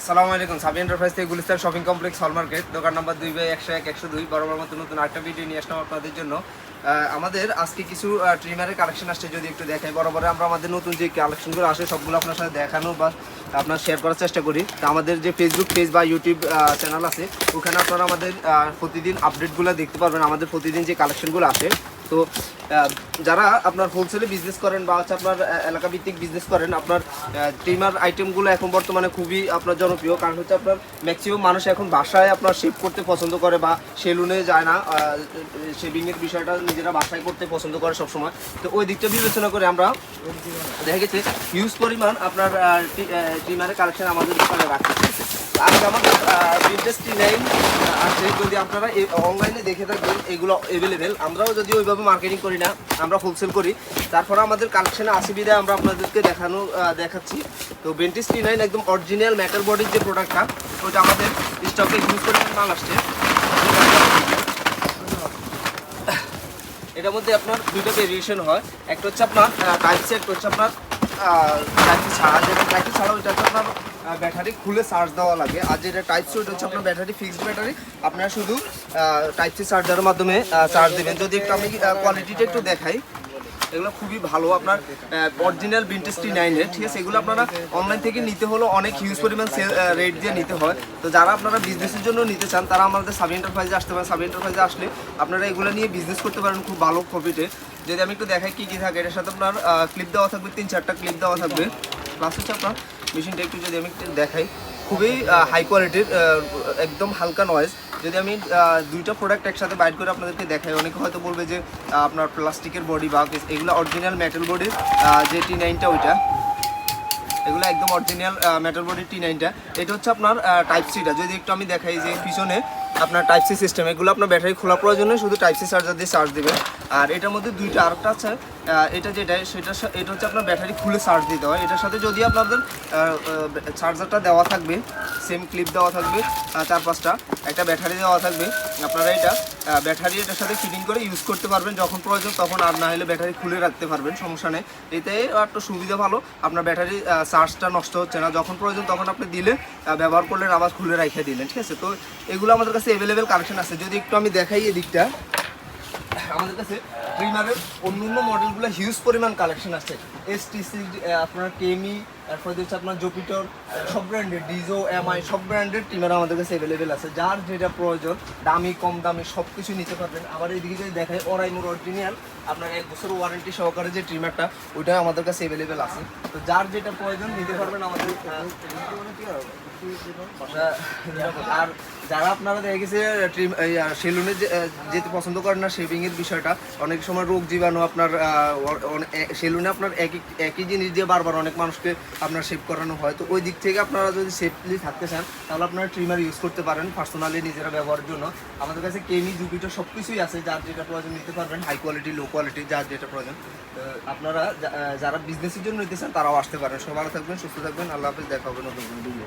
আসসালামু আলাইকুম। সাবি এন্টারপ্রাইজ থেকে গুলিস্তান শপিং কমপ্লেক্স হল মার্কেট, দোকান নাম্বার 2/101-102। বরাবর মতো নতুন আরেকটা ভিডিও নিয়ে আসলাম আপনাদের জন্য। আমাদের আজকে কিছু ট্রিমারের কালেকশন আসছে, যদি একটু দেখাই। বরাবর আমরা আমাদের নতুন যে কালেকশনগুলো আসে সবগুলো আপনার সাথে দেখানো বা আপনার শেয়ার করার চেষ্টা করি। তো আমাদের যে ফেসবুক পেজ বা ইউটিউব চ্যানেল আছে, ওখানে আপনারা আমাদের প্রতিদিন আপডেটগুলো দেখতে পারবেন, আমাদের প্রতিদিন যে কালেকশনগুলো আসে। তো যারা আপনার হোলসেলে বিজনেস করেন বা হচ্ছে আপনার এলাকা ভিত্তিক বিজনেস করেন, আপনার ট্রিমার আইটেমগুলো এখন বর্তমানে খুবই আপনার জনপ্রিয়। কারণ হচ্ছে আপনার ম্যাক্সিমাম মানুষ এখন বাসায় আপনার শেভ করতে পছন্দ করে বা সেলুনে যায় না, শেভিংয়ের বিষয়টা নিজেরা বাসায় করতে পছন্দ করে সবসময়। তো ওই দিকটা বিবেচনা করে আমরা দেখা গেছে হিউজ পরিমাণ আপনার ট্রিমারের কালেকশন আমাদের দোকানে রাখতে। আজকে আমাদের ভিনটেজ T9 আছে, যদি আপনারা অনলাইনে দেখে থাকবেন এগুলো অ্যাভেলেবেল। আমরাও যদি ওইভাবে মার্কেটিং করি না, আমরা হোলসেল করি, তারপরে আমাদের কালেকশনে আসে বিধায় আমরা আপনাদেরকে দেখাচ্ছি। তো ভিনটেজ T9 একদম অরিজিনাল মেটাল বডির যে প্রোডাক্টটা, ওইটা আমাদের স্টকে হিউজ পরিমাণ মাল আসছে। এটার মধ্যে আপনার দুটো ভেরিয়েশন হয়, একটা হচ্ছে আপনার টাইপ সি, একটা হচ্ছে আপনার টাইপ সি ছাড়া। যেটা টাইপ সি ছাড়া ওইটা হচ্ছে আপনার ব্যাটারি খুলে চার্জ দেওয়া লাগে। আর যেটা টাইপ সি ওইটা হচ্ছে আপনার ব্যাটারি ফিক্সড ব্যাটারি, আপনারা শুধু টাইপ সি চার্জারের মাধ্যমে চার্জ দেবেন। যদি একটু আমি কোয়ালিটিটা একটু দেখাই, এগুলো খুবই ভালো, আপনার অরিজিনাল ভিনটেজ T9 এর, ঠিক আছে। এগুলো আপনারা অনলাইন থেকে নিতে হলো অনেক হিউজ পরিমাণ রেট দিয়ে নিতে হয়। তো যারা আপনারা বিজনেসের জন্য নিতে চান, তারা আমাদের সাবি এন্টারপ্রাইজে আসতে পারেন। সাবি এন্টারপ্রাইজে আসলে আপনারা এগুলো নিয়ে বিজনেস করতে পারেন খুব ভালো প্রফিটে। যদি আমি একটু দেখাই কী কী থাকে, এটার সাথে আপনার ক্লিপ দেওয়া থাকবে, 3-4টা ক্লিপ দেওয়া থাকবে। প্লাস হচ্ছে আপনার মেশিনটা একটু যদি আমি একটু দেখাই, খুবই হাই কোয়ালিটির, একদম হালকা নয়েজ। যদি আমি দুইটা প্রোডাক্ট একসাথে বাইট করে আপনাদেরকে দেখাই, অনেকে হয়তো বলবে যে আপনার প্লাস্টিকের বডি বা এগুলো অরিজিনাল মেটাল বডির যে T9টা, ওইটা এগুলো একদম অরিজিনাল মেটাল বডির T9টা। এটা হচ্ছে আপনার টাইপ সিটা। যদি একটু আমি দেখাই যে পিছনে আপনার টাইপ সি সিস্টেম, এগুলো আপনার ব্যাটারি খোলা প্রয়োজনে শুধু টাইপ সি চার্জার দিয়ে চার্জ দেবেন। আর এটার মধ্যে দুইটা আরেকটা আছে, এটা যেটা এটা হচ্ছে আপনার ব্যাটারি খুলে চার্জ দিতে হয়। এটার সাথে যদি আপনাদের চার্জারটা দেওয়া থাকবে, সেম ক্লিপ দেওয়া থাকবে, 4-5টা, একটা ব্যাটারি দেওয়া থাকবে। আপনারা এটা ব্যাটারি এটার সাথে ফিটিং করে ইউজ করতে পারবেন যখন প্রয়োজন তখন, আর না হলে ব্যাটারি খুলে রাখতে পারবেন, সমস্যা নেই। এতে একটা সুবিধা ভালো, আপনার ব্যাটারি চার্জটা নষ্ট হচ্ছে না, যখন প্রয়োজন তখন আপনি দিলে ব্যবহার করলেন, আবার খুলে রেখে দিলেন, ঠিক আছে। তো এগুলো আমাদের কাছে অ্যাভেলেবেল কালেকশন আছে। যদি একটু আমি দেখাই এদিকটা, আমাদের কাছে ট্রিমারের অন্য মডেলগুলো হিউজ পরিমাণ কালেকশন আছে। STC, আপনার কেমি, তারপরে হচ্ছে আপনার জুপিটার, সব ব্র্যান্ডের, ডিজো, MI, সব ব্র্যান্ডের ট্রিমার আমাদের কাছে অ্যাভেলেবেল আছে। যার যেটা প্রয়োজন, দামি কম দামি সব কিছু নিতে পারবেন। আবার এইদিকে যদি দেখাই অরাইমোর অরিজিনাল আপনার 1 বছর ওয়ারেন্টি সহকারে যে ট্রিমারটা, ওইটা আমাদের কাছে অ্যাভেলেবেল আছে। তো যার যেটা প্রয়োজন নিতে পারবেন আমাদের। আর যারা আপনারা দেখে গেছে সেলুনে যেতে পছন্দ করেন না, শেভিংয়ের বিষয়টা, অনেক সময় রোগ জীবাণু আপনার সেলুনে আপনার একই জিনিস দিয়ে বারবার অনেক মানুষকে আপনার শেভ করানো হয়। তো ওই দিক থেকে আপনারা যদি সেফলি থাকতে চান, তাহলে আপনারা ট্রিমার ইউজ করতে পারেন পার্সোনালি নিজেরা ব্যবহারের জন্য। আমাদের কাছে কেমি, জুপিটার সব কিছুই আছে, যার যেটা প্রয়োজন নিতে পারবেন, হাই কোয়ালিটি লো কোয়ালিটি, যার যেটা প্রয়োজন। আপনারা যারা বিজনেসের জন্য নিতে চান তারাও আসতে পারেন। সব ভালো থাকবেন, সুস্থ থাকবেন, আল্লাহ হাফেজ, দেখা হবে নতুন ভিডিও।